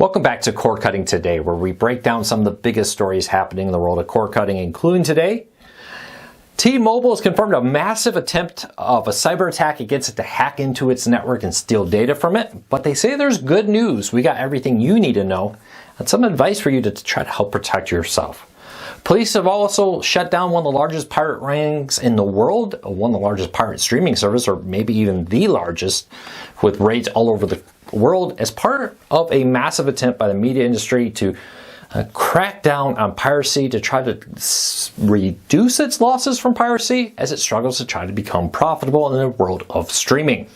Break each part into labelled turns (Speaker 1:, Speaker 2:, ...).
Speaker 1: Welcome back to Cord Cutting Today, where we break down some of the biggest stories happening in the world of cord cutting, including today. T-Mobile has confirmed a massive attempt of a cyber attack against it to hack into its network and steal data from it. But they say there's good news. We got everything you need to know and some advice for you to try to help protect yourself. Police have also shut down one of the largest pirate rings in the world, one of the largest pirate streaming service, or maybe even the largest, with raids all over the world as part of a massive attempt by the media industry to crack down on piracy, to try to reduce its losses from piracy as it struggles to try to become profitable in the world of streaming.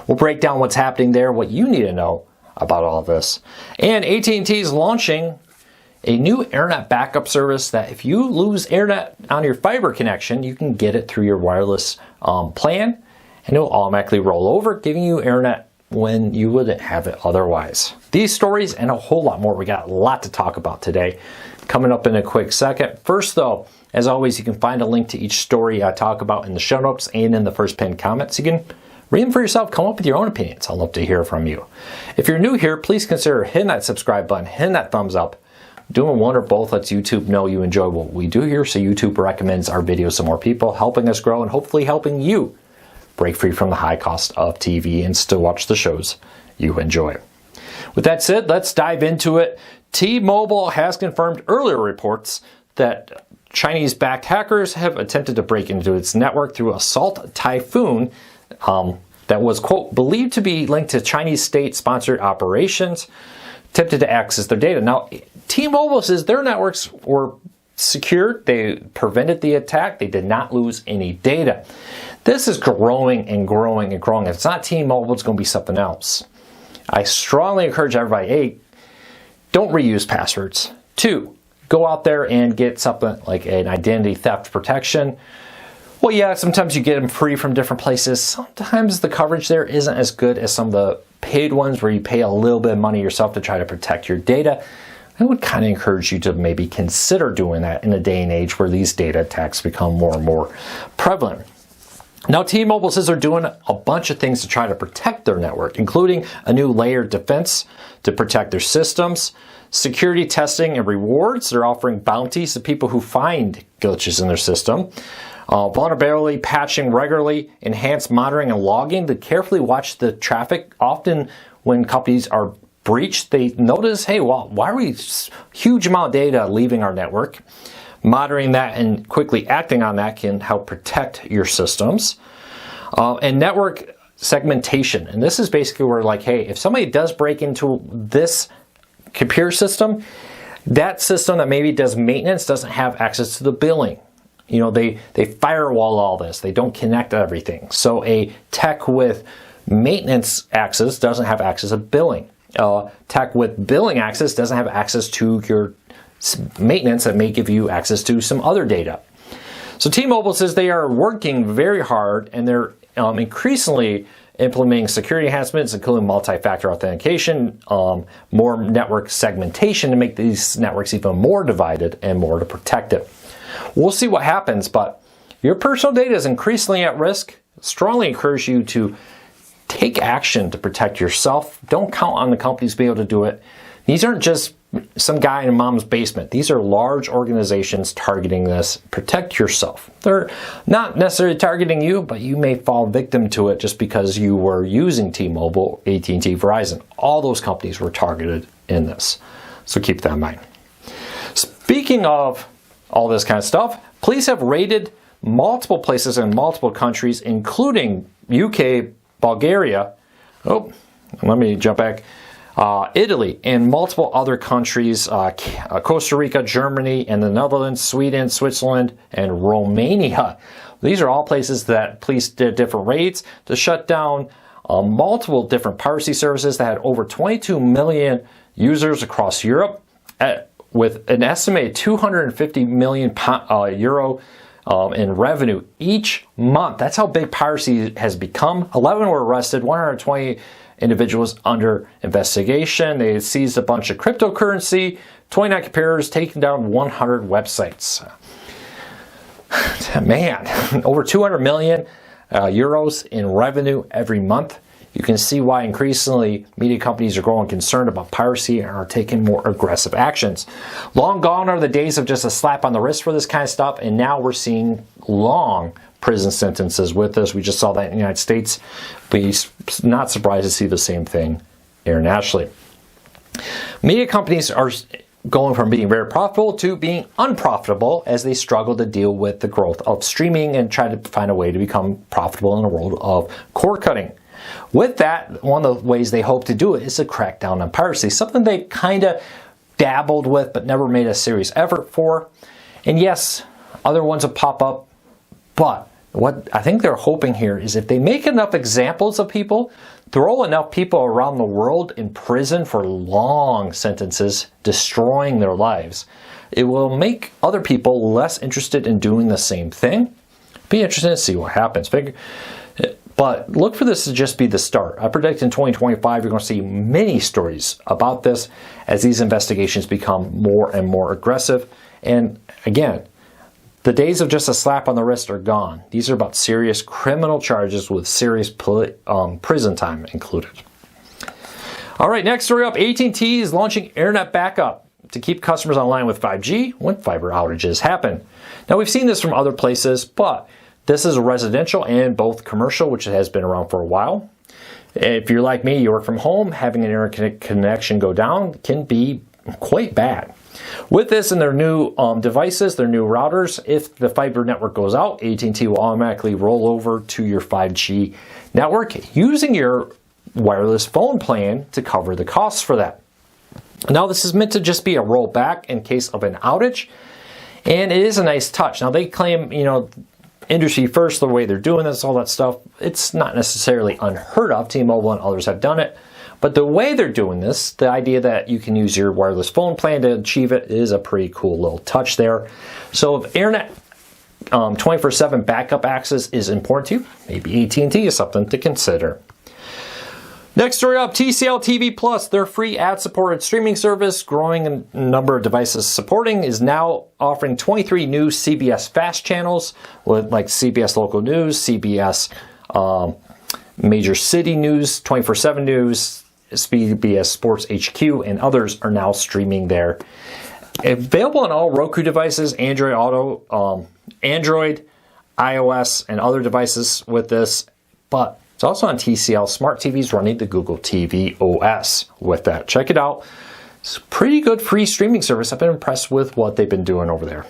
Speaker 1: We'll break down what's happening there, what you need to know about all of this. And AT&T is launching a new internet backup service that if you lose internet on your fiber connection, you can get it through your wireless plan, and it will automatically roll over, giving you internet when you wouldn't have it otherwise. These stories and a whole lot more. We got a lot to talk about today. Coming up in a quick second. First though, as always, you can find a link to each story I talk about in the show notes and in the first pinned comments. You can read them for yourself, come up with your own opinions. I'd love to hear from you. If you're new here, please consider hitting that subscribe button, hitting that thumbs up. Doing one or both lets YouTube know you enjoy what we do here, so YouTube recommends our videos to more people, helping us grow and hopefully helping you break free from the high cost of TV and still watch the shows you enjoy. With that said, let's dive into it. T-Mobile has confirmed earlier reports that Chinese-backed hackers have attempted to break into its network through Assault Typhoon that was, quote, believed to be linked to Chinese state-sponsored operations, attempted to access their data. Now, T-Mobile says their networks were secured. They prevented the attack. They did not lose any data. This is growing and growing and growing. If it's not T-Mobile, it's going to be something else. I strongly encourage everybody, A, don't reuse passwords. 2, go out there and get something like an identity theft protection. Well, yeah, sometimes you get them free from different places. Sometimes the coverage there isn't as good as some of the paid ones where you pay a little bit of money yourself to try to protect your data. I would kind of encourage you to maybe consider doing that in a day and age where these data attacks become more and more prevalent. Now, T-Mobile says they're doing a bunch of things to try to protect their network, including a new layered defense to protect their systems, security testing and rewards. They're offering bounties to people who find glitches in their system, vulnerability patching regularly, enhanced monitoring and logging to carefully watch the traffic. Often when companies are breached, they notice, hey, well, why are we huge amount of data leaving our network? Monitoring that and quickly acting on that can help protect your systems. And network segmentation. And this is basically where, like, hey, if somebody does break into this computer system, that system that maybe does maintenance doesn't have access to the billing. You know, they firewall all this. They don't connect everything. So a tech with maintenance access doesn't have access to billing. Tech with billing access doesn't have access to your maintenance that may give you access to some other data. So T-Mobile says they are working very hard and they're increasingly implementing security enhancements, including multi-factor authentication, more network segmentation to make these networks even more divided and more to protect it. We'll see what happens, but your personal data is increasingly at risk. Strongly encourage you to take action to protect yourself. Don't count on the companies to be able to do it. These aren't just some guy in mom's basement. These are large organizations targeting this. Protect yourself. They're not necessarily targeting you, but you may fall victim to it just because you were using T-Mobile, AT&T, Verizon. All those companies were targeted in this. So keep that in mind. Speaking of all this kind of stuff, police have raided multiple places in multiple countries, including UK, Bulgaria, let me jump back, Italy, and multiple other countries, Costa Rica, Germany, and the Netherlands, Sweden, Switzerland, and Romania. These are all places that police did different raids to shut down multiple different piracy services that had over 22 million users across Europe, with an estimated 250 million euro in revenue each month. That's how big piracy has become. 11 were arrested, 120 individuals under investigation. They seized a bunch of cryptocurrency, 29 computers, taking down 100 websites. Man, over 200 million euros in revenue every month. you can see why increasingly media companies are growing concerned about piracy and are taking more aggressive actions. Long gone are the days of just a slap on the wrist for this kind of stuff, and now we're seeing long prison sentences with this. We just saw that in the United States. We're not surprised to see the same thing internationally. Media companies are going from being very profitable to being unprofitable as they struggle to deal with the growth of streaming and try to find a way to become profitable in a world of cord cutting. With that, one of the ways they hope to do it is to crack down on piracy, something they kind of dabbled with but never made a serious effort for. And yes, other ones will pop up, but what I think they're hoping here is if they make enough examples of people, throw enough people around the world in prison for long sentences, destroying their lives, it will make other people less interested in doing the same thing. Be interested to see what happens. But look for this to just be the start. I predict in 2025 you're going to see many stories about this as these investigations become more and more aggressive. And again, the days of just a slap on the wrist are gone. These are about serious criminal charges with serious prison time included. All right, next story up. AT&T is launching internet backup to keep customers online with 5G when fiber outages happen. Now, we've seen this from other places, but this is residential and both commercial, which has been around for a while. If you're like me, you work from home, having an internet connection go down can be quite bad. With this and their new devices, their new routers, if the fiber network goes out, AT&T will automatically roll over to your 5G network using your wireless phone plan to cover the costs for that. Now, this is meant to just be a rollback in case of an outage, and it is a nice touch. Now, they claim, industry first, the way they're doing this, all that stuff. It's not necessarily unheard of. T-Mobile and others have done it. But the way they're doing this, the idea that you can use your wireless phone plan to achieve it is a pretty cool little touch there. So if internet 24/7 backup access is important to you, maybe AT&T is something to consider. Next story up, TCL TV Plus, their free ad-supported streaming service, growing in number of devices supporting, is now offering 23 new CBS Fast channels with like CBS Local News, CBS Major City News, 24/7 News, CBS Sports HQ, and others are now streaming there. Available on all Roku devices, Android Auto, Android, iOS, and other devices with this, but it's also on TCL Smart TVs running the Google TV OS with that. Check it out. It's a pretty good free streaming service. I've been impressed with what they've been doing over there.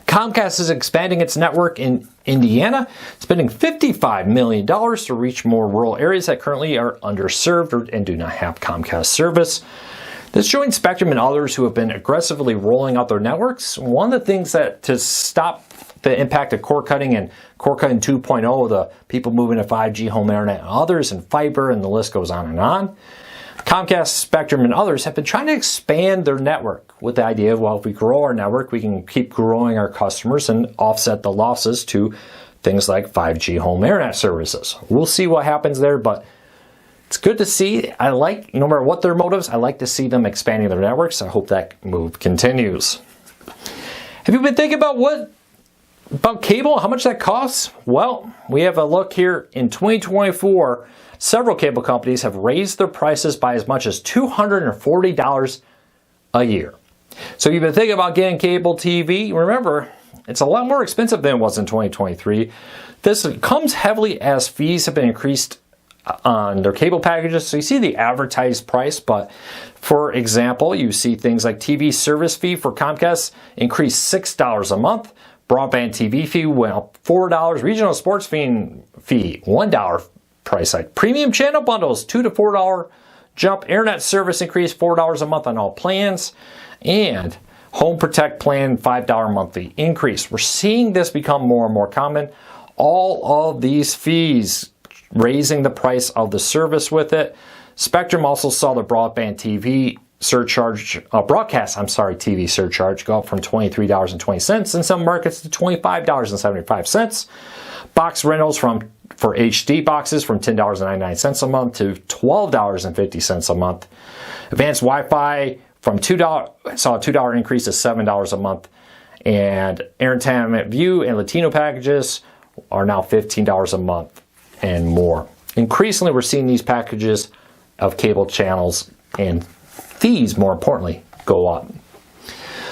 Speaker 1: Comcast is expanding its network in Indiana, spending $55 million to reach more rural areas that currently are underserved and do not have Comcast service. This joins Spectrum and others who have been aggressively rolling out their networks. One of the things that to stop the impact of cord cutting and cord cutting 2.0, the people moving to 5G home internet and others, and fiber, and the list goes on and on. Comcast, Spectrum, and others have been trying to expand their network with the idea of, well, if we grow our network, we can keep growing our customers and offset the losses to things like 5G home internet services. We'll see what happens there, but it's good to see. I like, no matter what their motives, I like to see them expanding their networks. I hope that move continues. Have you been thinking about cable, how much that costs? Well, we have a look here in 2024. Several cable companies have raised their prices by as much as $240 a year. So you've been thinking about getting cable TV. Remember, it's a lot more expensive than it was in 2023. This comes heavily as fees have been increased on their cable packages. So you see the advertised price, but for example, you see things like TV service fee for Comcast increased $6 a month. Broadband TV fee went up $4. Regional sports fee $1 price hike. Premium channel bundles $2 to $4 jump. Internet service increased $4 a month on all plans, and Home Protect plan $5 monthly increase. We're seeing this become more and more common. All of these fees raising the price of the service with it. Spectrum also saw the broadband TV surcharge, TV surcharge go up from $23.20 in some markets to $25.75. Box rentals for HD boxes from $10.99 a month to $12.50 a month. Advanced Wi-Fi from saw a $2 increase to $7 a month. And Entertainment View and Latino packages are now $15 a month and more. increasingly we're seeing these packages of cable channels and fees, more importantly, go up.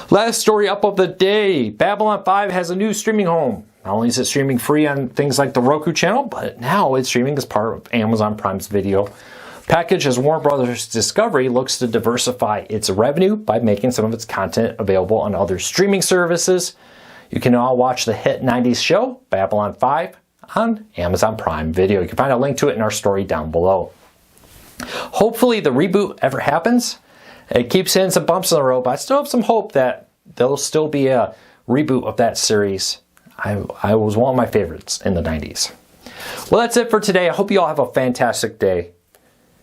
Speaker 1: Last story up of the day. Babylon 5 has a new streaming home. Not only is it streaming free on things like the Roku channel, but now it's streaming as part of Amazon Prime's video package as Warner Brothers Discovery looks to diversify its revenue by making some of its content available on other streaming services. You can now watch the hit 90s show, Babylon 5, on Amazon Prime Video. You can find a link to it in our story down below. Hopefully the reboot ever happens. It keeps hitting some bumps in the road, but I still have some hope that there'll still be a reboot of that series. I was one of my favorites in the 90s. Well, that's it for today. I hope you all have a fantastic day.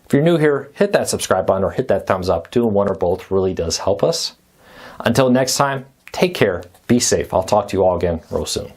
Speaker 1: If you're new here, hit that subscribe button or hit that thumbs up. Doing one or both really does help us. Until next time, take care, be safe. I'll talk to you all again real soon.